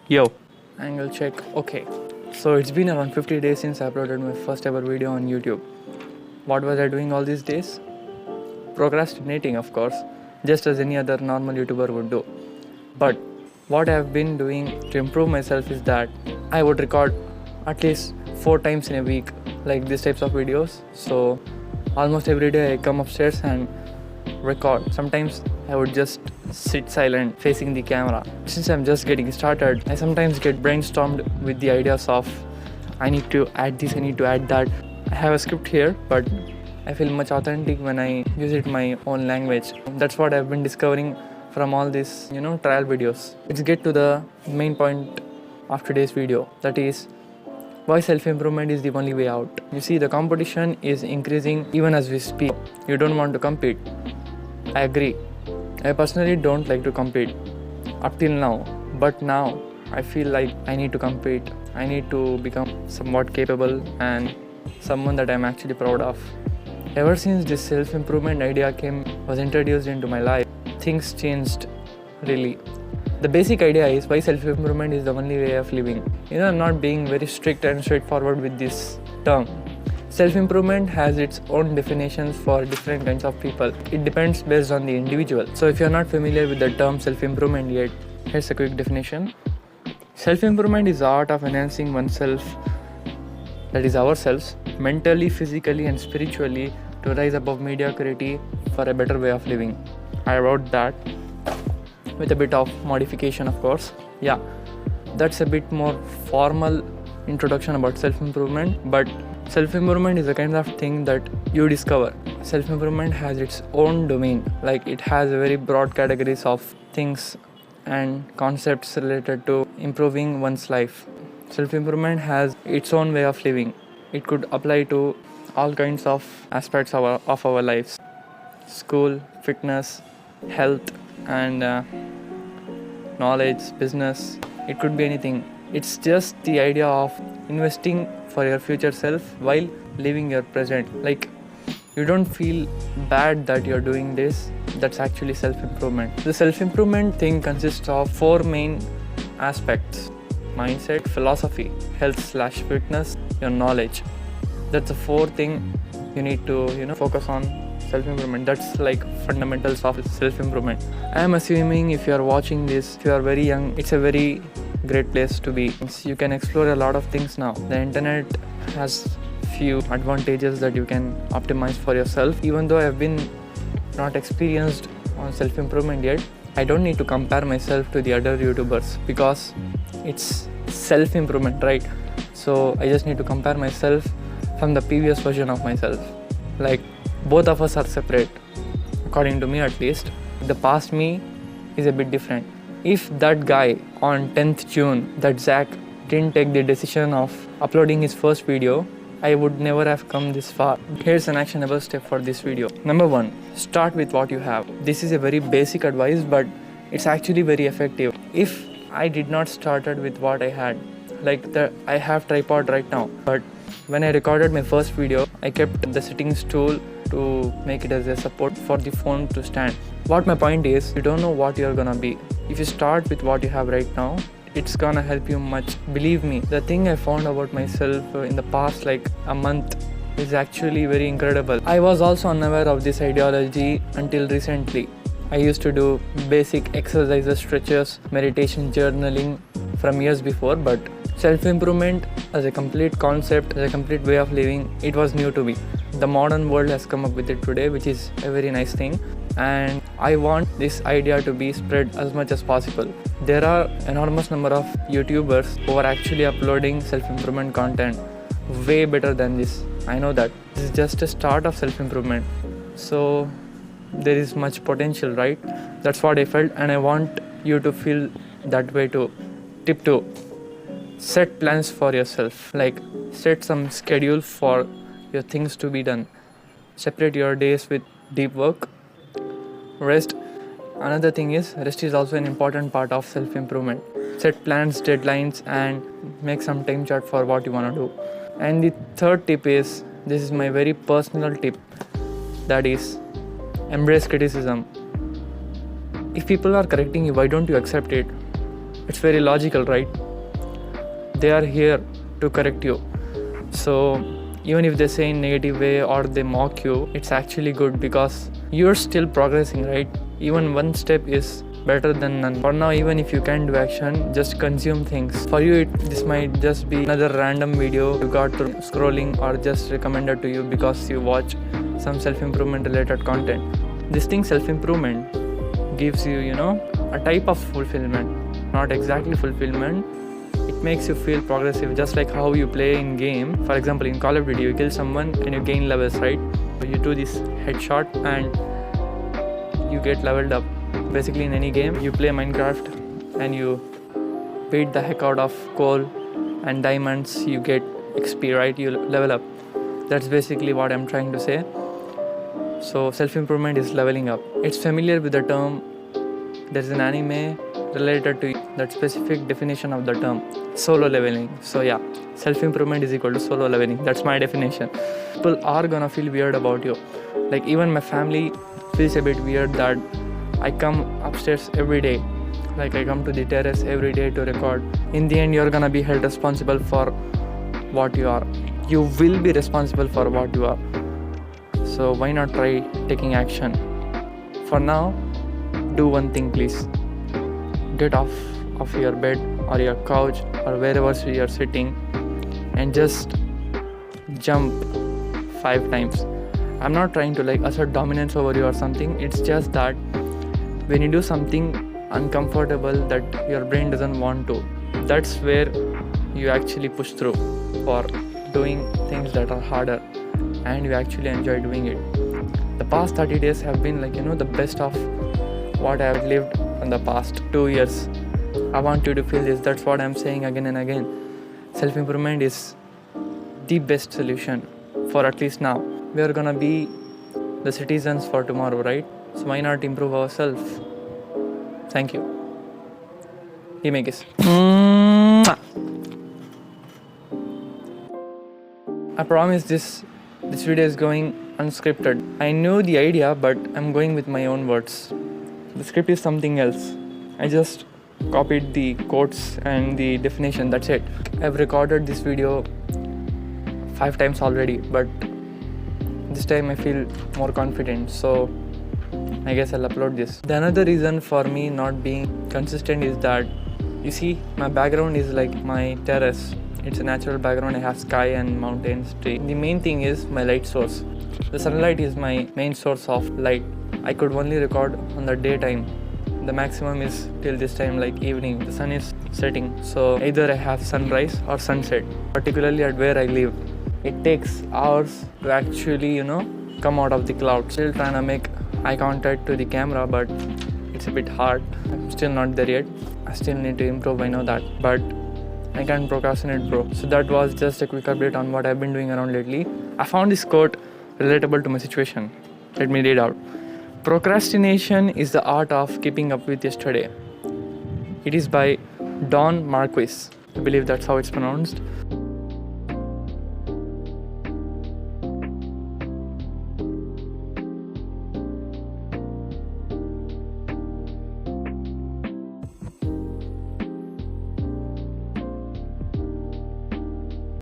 Yo, angle check. Okay. So it's been around 50 days since I uploaded my first ever video on YouTube. What was I doing all these days? Procrastinating, of course, just as any other normal YouTuber would do. But what I've been doing to improve myself is that I would record at least 4 times in a week, like these types of videos. So almost every day I come upstairs and record. Sometimes I would just sit silent facing the camera. Since I'm just getting started, I sometimes get brainstormed with the ideas of I need to add this, I need to add that. I have a script here, but I feel much authentic when I use it in my own language. That's what I've been discovering from all these, trial videos. Let's get to the main point of today's video. That is why self-improvement is the only way out. You see, the competition is increasing even as we speak. You don't want to compete. I agree. I personally don't like to compete up till now, but now I feel like I need to compete. I need to become somewhat capable and someone that I'm actually proud of. Ever since this self-improvement idea was introduced into my life, things changed really. The basic idea is why self-improvement is the only way of living. I'm not being very strict and straightforward with this term. Self-improvement has its own definitions for different kinds of people. It depends based on the individual. So if you're not familiar with the term self-improvement yet, here's a quick definition. Self-improvement is the art of enhancing oneself, that is ourselves, mentally, physically and spiritually to rise above mediocrity for a better way of living. I wrote that with a bit of modification, of course. Yeah, that's a bit more formal introduction about self-improvement, but self-improvement is a kind of thing that you discover. Self-improvement has its own domain, like it has a very broad categories of things and concepts related to improving one's life. Self-improvement has its own way of living. It could apply to all kinds of aspects of our lives. School, fitness, health and knowledge, business. It could be anything. It's just the idea of investing for your future self while living your present. Like, you don't feel bad that you're doing this. That's actually self-improvement. The self-improvement thing consists of 4 main aspects: mindset, philosophy, health/fitness, your knowledge. That's the 4 thing you need to focus on self-improvement. That's like fundamentals of self-improvement. I am assuming if you are watching this, if you are very young, it's a very great place to be. You can explore a lot of things now. The internet has few advantages that you can optimize for yourself. Even though I've been not experienced on self-improvement yet, I don't need to compare myself to the other YouTubers because it's self-improvement, right? So I just need to compare myself from the previous version of myself. Like, both of us are separate, according to me at least. The past me is a bit different. If that guy on 10th June, that Zack, didn't take the decision of uploading his first video, I would never have come this far. Here's an actionable step for this video. Number 1, start with what you have. This is a very basic advice, but it's actually very effective. If I did not started with what I had, I have tripod right now, but when I recorded my first video, I kept the sitting stool to make it as a support for the phone to stand. What my point is, you don't know what you're gonna be. If you start with what you have right now, it's gonna help you much. Believe me, the thing I found about myself in the past a month is actually very incredible. I was also unaware of this ideology until recently. I used to do basic exercises, stretches, meditation, journaling from years before, but self-improvement as a complete concept, as a complete way of living, it was new to me. The modern world has come up with it today, which is a very nice thing, and I want this idea to be spread as much as possible. There are enormous number of YouTubers who are actually uploading self-improvement content way better than this. I know that. This is just a start of self-improvement. So there is much potential, right? That's what I felt, and I want you to feel that way too. Tip 2. Set plans for yourself. Set some schedule for your things to be done. Separate your days with deep work. Rest. Another thing is, rest is also an important part of self-improvement. Set plans, deadlines, and make some time chart for what you want to do. And the 3rd tip is, this is my very personal tip, that is, embrace criticism. If people are correcting you, why don't you accept it? It's very logical, right? They are here to correct you. So even if they say in negative way or they mock you, it's actually good because you're still progressing, right? Even one step is better than none. For now, even if you can't do action, just consume things. For you, this might just be another random video you got through scrolling or just recommended to you because you watch some self-improvement related content. This thing, self-improvement, gives you, a type of fulfillment. Not exactly fulfillment. It makes you feel progressive, just like how you play in game. For example, in Call of Duty, you kill someone and you gain levels, right? So you do this headshot and you get leveled up. Basically, in any game, you play Minecraft and you beat the heck out of coal and diamonds, you get XP, right? You level up. That's basically what I'm trying to say. So self-improvement is leveling up. It's familiar with the term. There's an anime related to that specific definition of the term, solo leveling. So yeah, self-improvement is equal to solo leveling. That's my definition. People are gonna feel weird about you. Like even my family feels a bit weird that I come upstairs every day. Like I come to the terrace every day to record. In the end, you're gonna be held responsible for what you are. You will be responsible for what you are. So why not try taking action? For now, do one thing, please. Get off of your bed or your couch or wherever you're sitting and just jump 5 times. I'm not trying to assert dominance over you or something. It's just that when you do something uncomfortable that your brain doesn't want to, that's where you actually push through for doing things that are harder and you actually enjoy doing it. The past 30 days have been the best of what I have lived in the past 2 years. I want you to feel this. That's what I'm saying again and again. Self-improvement is the best solution for at least now. We are gonna be the citizens for tomorrow, right? So why not improve ourselves? Thank you. Give me a kiss. I promise this video is going unscripted. I knew the idea, but I'm going with my own words. The script is something else. I just copied the quotes and the definition, that's it. I've recorded this video 5 times already, but this time I feel more confident, so I guess I'll upload this. The another reason for me not being consistent is that, you see, my background is like my terrace. It's a natural background. I have sky and mountains, tree. The main thing is my light source. The sunlight is my main source of light. I could only record on the daytime. The maximum is till this time, like evening. The sun is setting. So either I have sunrise or sunset, particularly at where I live. It takes hours to actually, come out of the clouds. Still trying to make eye contact to the camera, but it's a bit hard. I'm still not there yet. I still need to improve, I know that. But I can't procrastinate, bro. So that was just a quick update on what I've been doing around lately. I found this quote relatable to my situation. Let me read out. Procrastination is the art of keeping up with yesterday. It is by Don Marquis. I believe that's how it's pronounced.